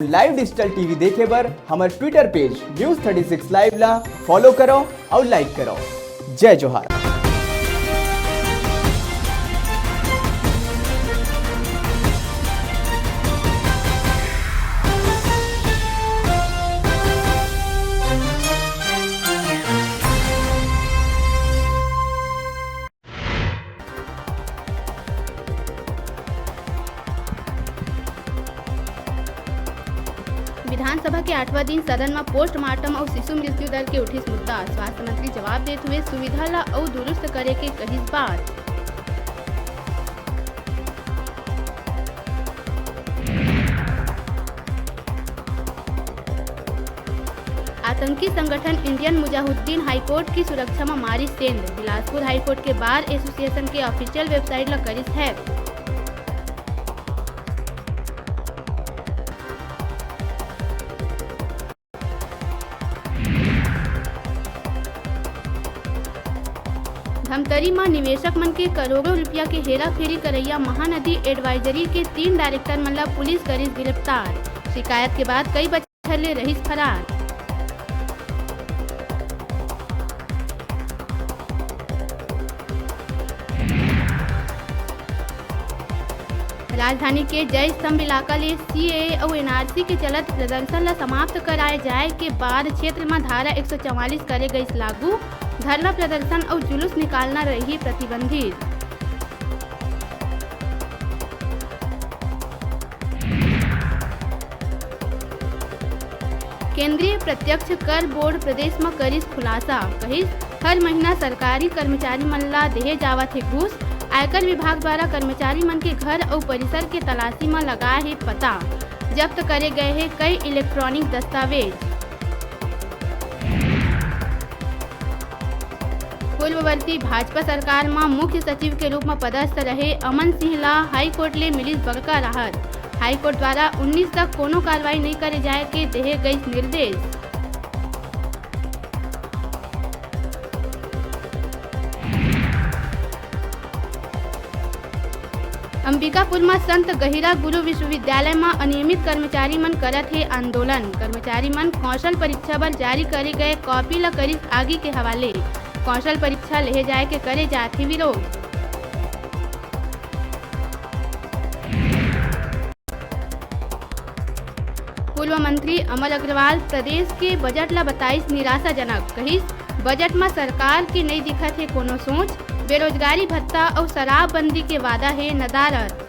Live digital TV देखे बर हमारे ट्विटर पेज न्यूज 36 लाइव ला फॉलो करो और लाइक करो। जय जोहार। विधानसभा के 8वां दिन सदन में पोस्टमार्टम और शिशु मृत्यु दर के उठिस मुद्दा। स्वास्थ्य मंत्री जवाब देते हुए सुविधा ला और दुरुस्त करे के कहिस बात। आतंकी संगठन इंडियन मुजाहिदीन हाईकोर्ट की सुरक्षा में मारी सेंध। बिलासपुर हाईकोर्ट के बार एसोसिएशन के ऑफिशियल वेबसाइट ला करिस हैक। धमतरी में निवेशक मन के करोड़ों रुपया के हेरा फेरी करैया महानदी एडवाइजरी के 3 डायरेक्टर मन ला पुलिस करिस गिरफ्तार। शिकायत के बाद कई बछर ले रहिस फरार। राजधानी के जय स्तंभ इलाका ले सीएए और एनआरसी के चलत प्रदर्शन ला समाप्त कराए जाए के बाद क्षेत्र में धारा 144 करे गई लागू। धरना प्रदर्शन और जुलूस निकालना रही प्रतिबंधित। केंद्रीय प्रत्यक्ष कर बोर्ड प्रदेश में करिस खुलासा। कहिस हर महीना सरकारी कर्मचारी मन ला देहे जावत है घूस। आयकर विभाग द्वारा कर्मचारी मन के घर और परिसर के तलाशी में लगाए है पता। जब्त करे गए हैं कई इलेक्ट्रॉनिक दस्तावेज। पूर्ववर्ती भाजपा सरकार में मुख्य सचिव के रूप में पदस्थ रहे अमन सिंह ला हाईकोर्ट ले मिली बड़का राहत। हाईकोर्ट द्वारा 19 तक कोनो कार्रवाई नहीं करे जाए के देहे गई निर्देश। अंबिकापुर में संत गहिरा गुरु विश्वविद्यालय में अनियमित कर्मचारी मन करत है आंदोलन। कर्मचारी मन कौशल परीक्षा पर जारी करे गए कॉपी ला करिस आगे के हवाले। कौशल परीक्षा ले जाए के करे जाती विरोध। पूर्व मंत्री अमर अग्रवाल प्रदेश के बजट ला बताइस निराशाजनक। कहिस बजट में सरकार की नहीं दिखत है कोनो सोच। बेरोजगारी भत्ता और शराबबंदी के वादा है नदारत।